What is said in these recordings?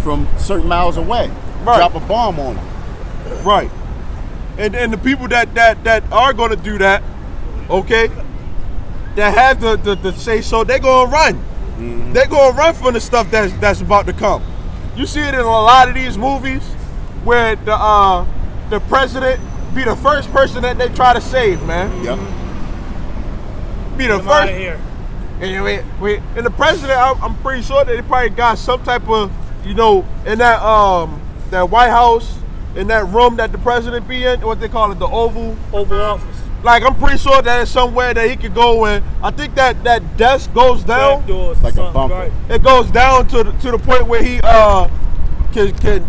from certain miles away. Right. Drop a bomb on them. Right. And the people that are going to do that, okay, that have the say so, they're going to run. Mm-hmm. They're going to run from the stuff that's about to come. You see it in a lot of these movies where the president be the first person that they try to save, man. Yep. Be the first. Here. And the president, I'm pretty sure that they probably got some type of, in that White House, in that room that the president be in, what they call it, the Oval Office. Like, I'm pretty sure that it's somewhere that he could go in. I think that desk goes down. Like a bunker. Right. It goes down to the point where he can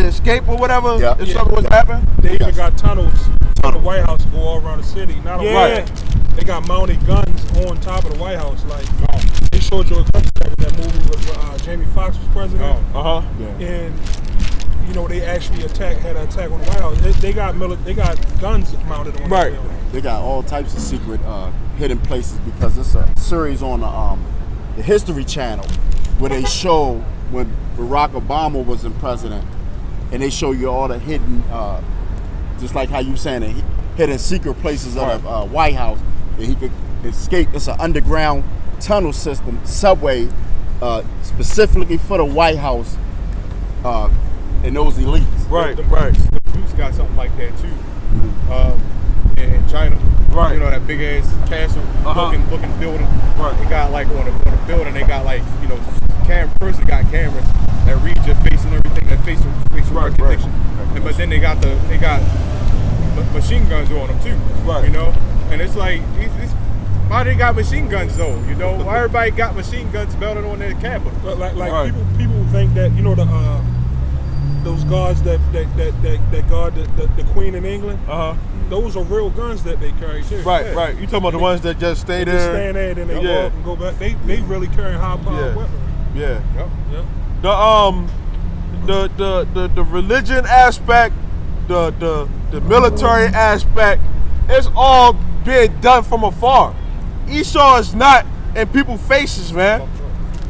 escape or whatever if something was to happen. They even got tunnels from the White House to go all around the city. Not only that, they got mounted guns on top of the White House. Like, they showed you a clip of that movie with Jamie Foxx was president. And they actually had an attack on the White House. They got guns mounted on the building. They got all types of secret hidden places because it's a series on the History Channel where they show when Barack Obama was in president, and they show you all the hidden, just like how you saying it, hidden secret places of the White House that he could escape. It's an underground tunnel system, subway, specifically for the White House and those elites. Right. The Bruce got something like that too. In China, right? That big ass castle looking building. Right. They got like on a building. They got like person got cameras that read your face and everything. That facial recognition. Right. But then they got machine guns on them too. Right. And it's like why they got machine guns though? Why everybody got machine guns mounted on their cabinet? Like people think that those guards that guard the Queen in England. Those are real guns that they carry too. Right. You talking about the ones that just stay there? Just stand there, then they go up and go back. They really carry high-powered weapons. Yeah. Yep. The religion aspect, the military aspect, it's all being done from afar. Esau is not in people's faces, man.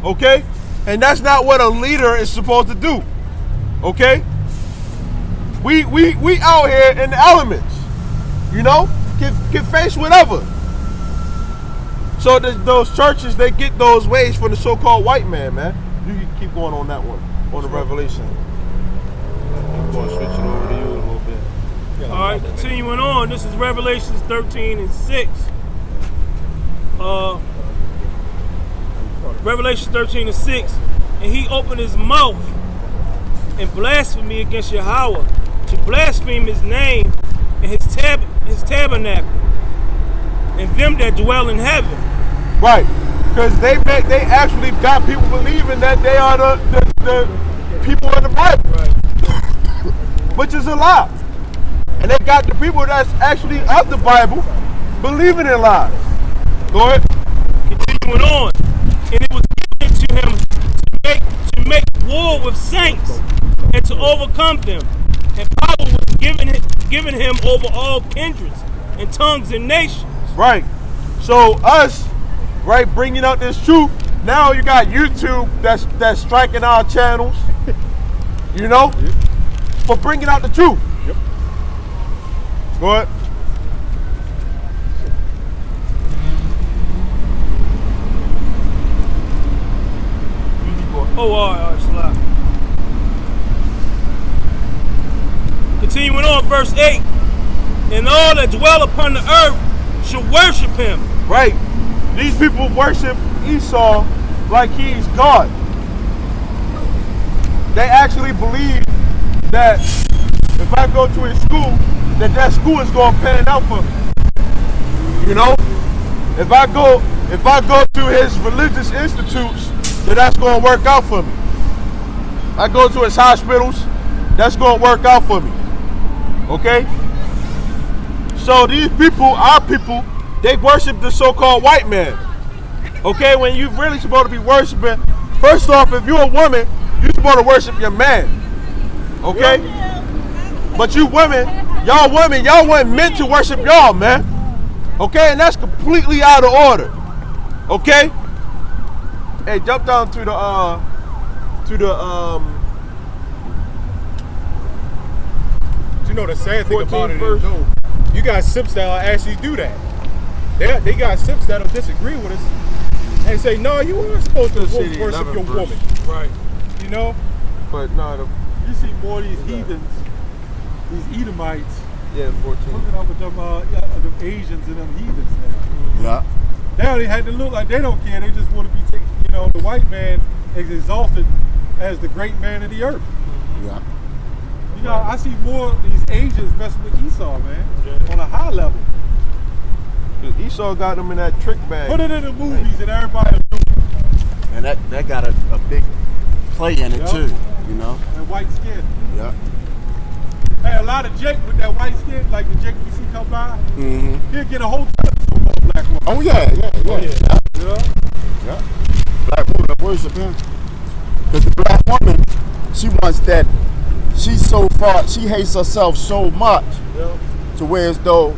Okay? And that's not what a leader is supposed to do. Okay? We out here in the elements. Can face whatever. So those churches, they get those ways from the so-called white man. You can keep going on that one, on the Revelation. I'm going to switch it over to you a little bit. All right, continuing on. This is Revelations 13 and 6. Revelation 13 and 6. And he opened his mouth and blasphemed against Yahweh, to blaspheme his name and his tabernacle, and them that dwell in heaven. Right, because they actually got people believing that they are the people of the Bible, which is a lie. And they got the people that's actually of the Bible believing in lies. Go ahead. Continuing on, and it was given to him to make war with saints and to overcome them, and power was given him over all kindreds and tongues and nations. Right. So us, bringing out this truth. Now you got YouTube that's striking our channels, for bringing out the truth. Yep. Go ahead. Oh, all right, slide. Continuing on, verse 8. And all that dwell upon the earth shall worship him. Right. These people worship Esau like he's God. They actually believe that if I go to his school, that school is going to pan out for me. If I go to his religious institutes, that's going to work out for me. I go to his hospitals, that's going to work out for me. Okay? So these people, our people, they worship the so-called white man. Okay? When you're really supposed to be worshiping, first off, if you're a woman, you're supposed to worship your man. Okay? But you women, y'all weren't meant to worship y'all, man. Okay? And that's completely out of order. Okay? Hey, jump down to the you know the sad thing about it first. is, though, you got simps that'll actually do that. They got simps that'll disagree with us and say, no, you aren't supposed to worship your woman. Right. You know? But no, You see more of these heathens, these Edomites, 14. hooking up with them Asians and them heathens now. Yeah. Now they had to look like they don't care. They just want to be taken. You know, the white man is exalted as the great man of the earth. Yeah. You know, I see more of these Asians messing with Esau, man, on a high level. Esau got them in that trick bag. Put it in the movies and everybody will do it. And that got a big play in it too, you know? And white skin. Yeah. Hey, a lot of Jake with that white skin, like the Jake we see come by, Mm-hmm. he'll get a whole episode of black woman. Oh yeah. You know? Yeah. Black woman worship him. Because the black woman, she wants that, she's so far, she hates herself so much to where as though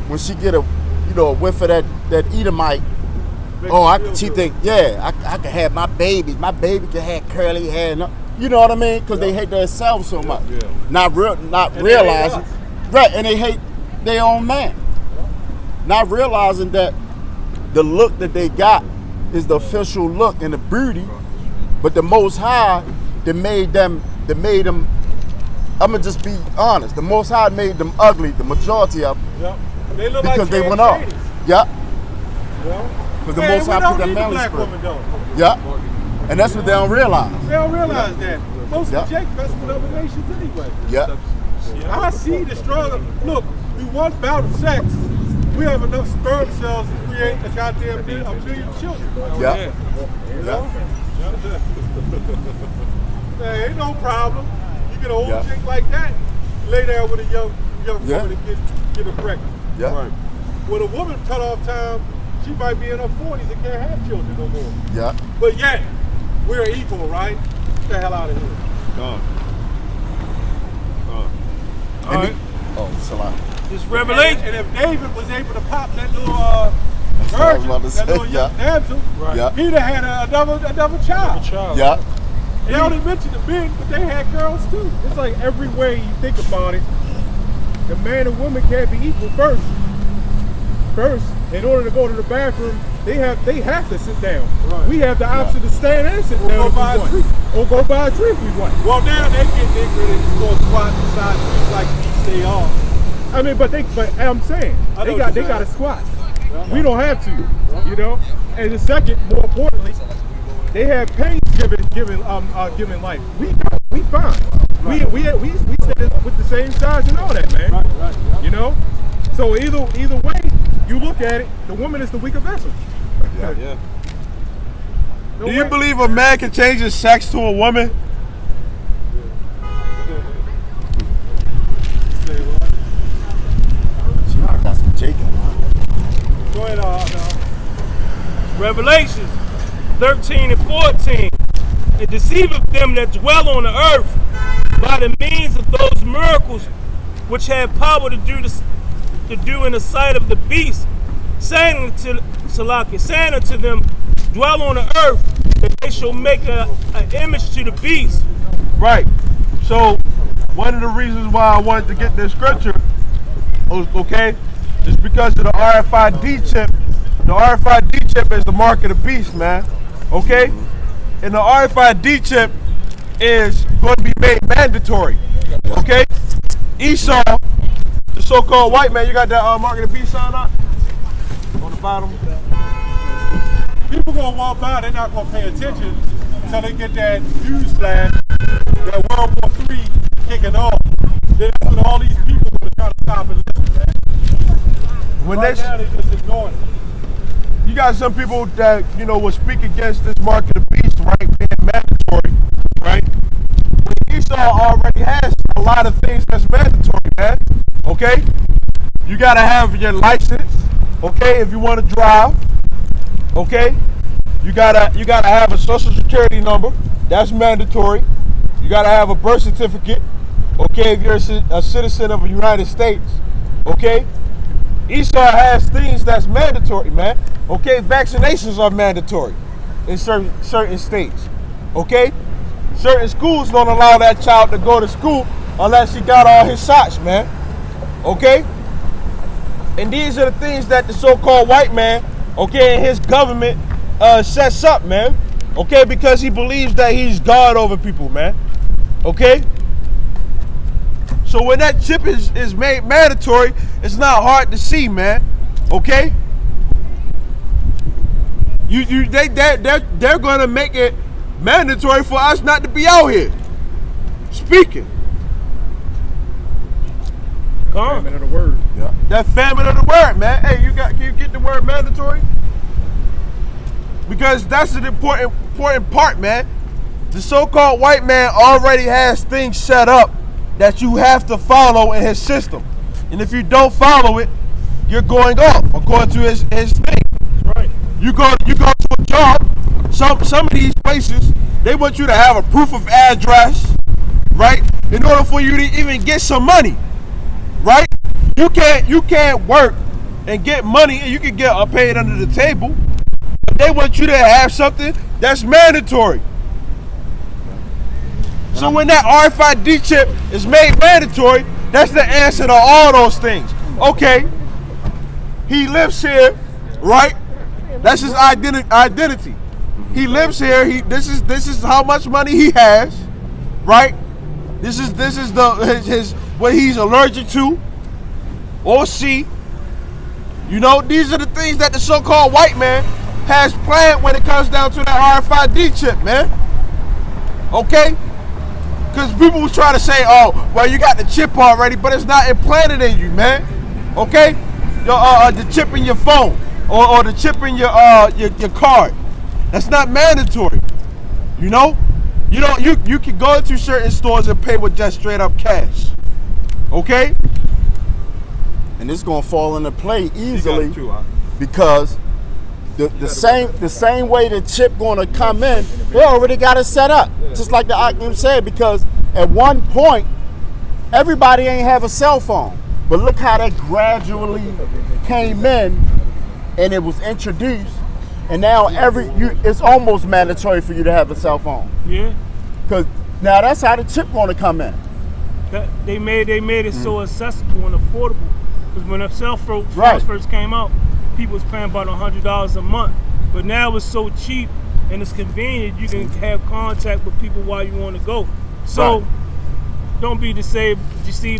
when she get a whiff of that Edomite, she think, I can have my baby can have curly hair, you know what I mean? Because they hate themselves so much. Not realizing, right, and they hate their own man. Not realizing that the look that they got is the official look and the beauty, but the Most High that made them, I'm gonna just be honest, the Most High made them ugly, the majority of them, They look because like they went off. Yeah. Because the Most High put that manly black spirit. woman though. Yeah. And that's what they don't realize. They don't realize that. Most Yeah. of Jake mess with other nations anyway. Yeah. I see the struggle. Look, through one bout of sex, we have enough sperm cells to create a goddamn million children. Yeah. You know? Hey, ain't no problem. You get an old chick like that, lay there with a young woman and get her pregnant. Yeah. Right. With a woman cut off time, she might be in her 40s and can't have children no more. Yeah. But yet, we're equal, right? Get the hell out of here. Salah. This revelation. And if David was able to pop that little what I was virgin, about to that say, little young damsel, Yeah. he'd have had another child. Yeah. They only mentioned the men, but they had girls too. It's like every way you think about it, the man and woman can't be equal first. First, in order to go to the bathroom, they have to sit down. Right. We have the option to stand and sit down if we want. Or go buy a drink if we want. Well, now they get nigger and go squat beside trees like they are. I mean, but I'm saying they got a squat. We don't have to, you know. And the second, more importantly, they have pains giving life. We fine. We stay with the same size and all that, man. Right. You know. So either way you look at it, the woman is the weaker vessel. Yeah. Do you believe a man can change his sex to a woman? Got some Jake in her. Go ahead, Revelations 13 and 14. It deceiveth them that dwell on the earth by the means of those miracles which have power to do in the sight of the beast, saying unto them, dwell on the earth, that they shall make an image to the beast. Right. So one of the reasons why I wanted to get this scripture, okay, is because of the RFID chip. The RFID chip is the mark of the beast, man. Okay? And the RFID chip is going to be made mandatory. Okay? Esau, the so-called white man, you got that mark of the beast sign up on the bottom? People gonna walk by, they're not gonna pay attention until they get that news flash, that World War III kicking off. Then that's when all these people are trying to stop and listen, man. Right now they just ignoring it. You got some people that, will speak against this mark of the beast, right, being mandatory, right? Esau already has a lot of things that's mandatory, man. Okay? You gotta have your license, okay, if you want to drive. Okay? You gotta have a social security number. That's mandatory. You gotta have a birth certificate. Okay, if you're a citizen of the United States. Okay? Esau has things that's mandatory, man. Okay, vaccinations are mandatory in certain states. Okay? Certain schools don't allow that child to go to school unless he got all his shots, man. Okay? And these are the things that the so-called white man, okay, and his government sets up, man. Okay, because he believes that he's God over people, man. Okay? So when that chip is made mandatory, it's not hard to see, man. Okay? They're gonna make it mandatory for us not to be out here speaking. Famine of the word. Yeah. That famine of the word, man. Hey, can you get the word mandatory? Because that's an important part, man. The so-called white man already has things set up that you have to follow in his system. And if you don't follow it, you're going off according to his thing. That's right. You go to a job, some of these places, they want you to have a proof of address, right? In order for you to even get some money. Right? You can't work and get money and you can get paid under the table. But they want you to have something that's mandatory. So when that RFID chip is made mandatory, that's the answer to all those things. Okay, he lives here, right? That's his identity. He lives here. This is how much money he has, right? This is his what he's allergic to or see. You know, these are the things that the so-called white man has planned when it comes down to that RFID chip, man. Okay? Because people will try to say, oh, well, you got the chip already, but it's not implanted in you, man. Okay? The chip in your phone or the chip in your card. That's not mandatory. You know? You can go into certain stores and pay with just straight up cash. Okay? And it's gonna fall into play easily because the same way the chip gonna come in, they already got it set up. Just like the Aklim said, because at one point everybody ain't have a cell phone. But look how that gradually came in and it was introduced. And now it's almost mandatory for you to have a cell phone. Yeah. Because now that's how the chip gonna come in. They made it so accessible and affordable. Because when the cell phone Right. first came out, people was paying about $100 a month. But now it's so cheap and it's convenient. You can have contact with people while you want to go. So don't be deceived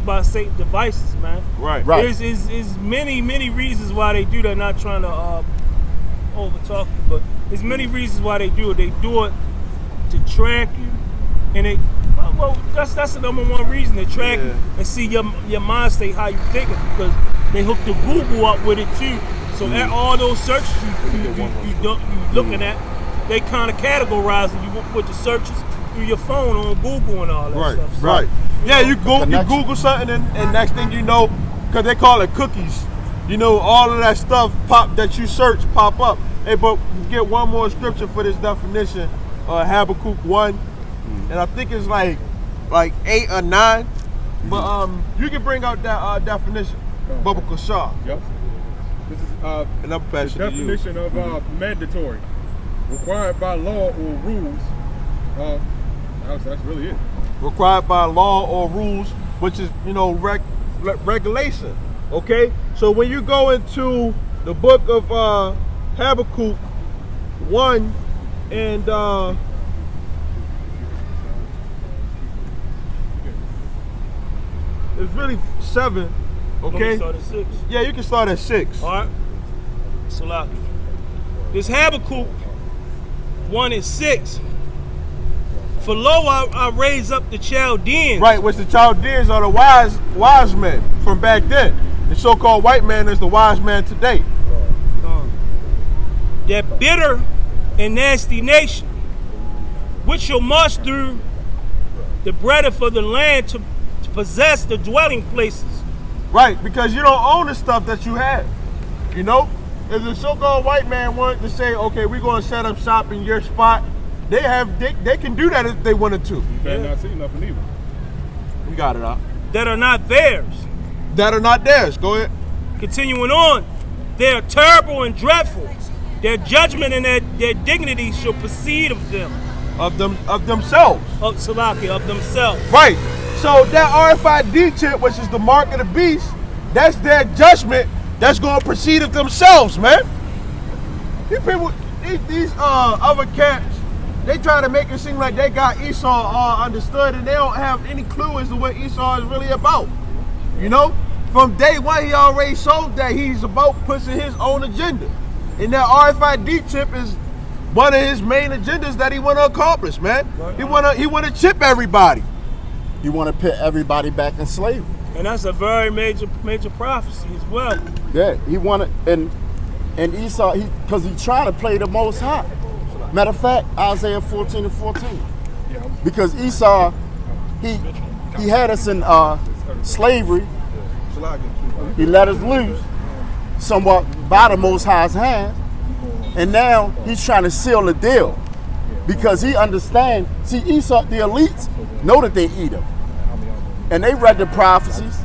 by Satan devices, man. Right. There's many reasons why they do that. Not trying to over talk you, but there's many reasons why they do it. They do it to track you, and that's the number one reason, to track you and see your mind state, how you thinking, because they hook the Google up with it too. So at all those searches you looking at, they kind of categorizing you with the searches through your phone on Google and all that stuff. So, Right. Yeah, you Google something and next thing you know, because they call it cookies, you know, all of that stuff that you search pop up. Hey, but you get one more scripture for this definition, Habakkuk 1, and I think it's like 8 or 9. But you can bring out that definition, Bubba Kashar. Yep. This is And I'm the passing to you. definition of mandatory, required by law or rules. That's really it. Required by law or rules, which is, you know, regulation. Okay? So when you go into the book of Habakkuk 1 and it's really 7. Okay? Start at 6. Yeah, you can start at 6. All right. So this Habakkuk 1 and 6. For lo, I raise up the Chaldeans. Right, which the Chaldeans are the wise men from back then. The so-called white man is the wise man today. That bitter and nasty nation, which shall march through the breadth of the land to possess the dwelling places. Right, because you don't own the stuff that you have. You know? If the so-called white man wanted to say, okay, we're going to set up shop in your spot, they can do that if they wanted to. You better not see nothing either. We got it out. That are not theirs. That are not theirs. Go ahead. Continuing on, they are terrible and dreadful. Their judgment and their dignity shall proceed of them. Of themselves. Of themselves. Right. So that RFID chip, which is the mark of the beast, that's their judgment that's going to precede of themselves, man. These people, these other cats, they try to make it seem like they got Esau all understood, and they don't have any clue as to what Esau is really about. You know, from day one, he already showed that he's about pushing his own agenda, and that RFID chip is one of his main agendas that he want to accomplish, man. He want to chip everybody. He want to put everybody back in slavery. And that's a very major prophecy as well. Yeah, he wanted, and Esau, because he trying to play the Most High. Matter of fact, Isaiah 14:14. Because Esau, he had us in slavery. He let us loose somewhat by the Most High's hand, and now he's trying to seal the deal because he understands. See, Esau, the elites know that they eat him, and they read the prophecies.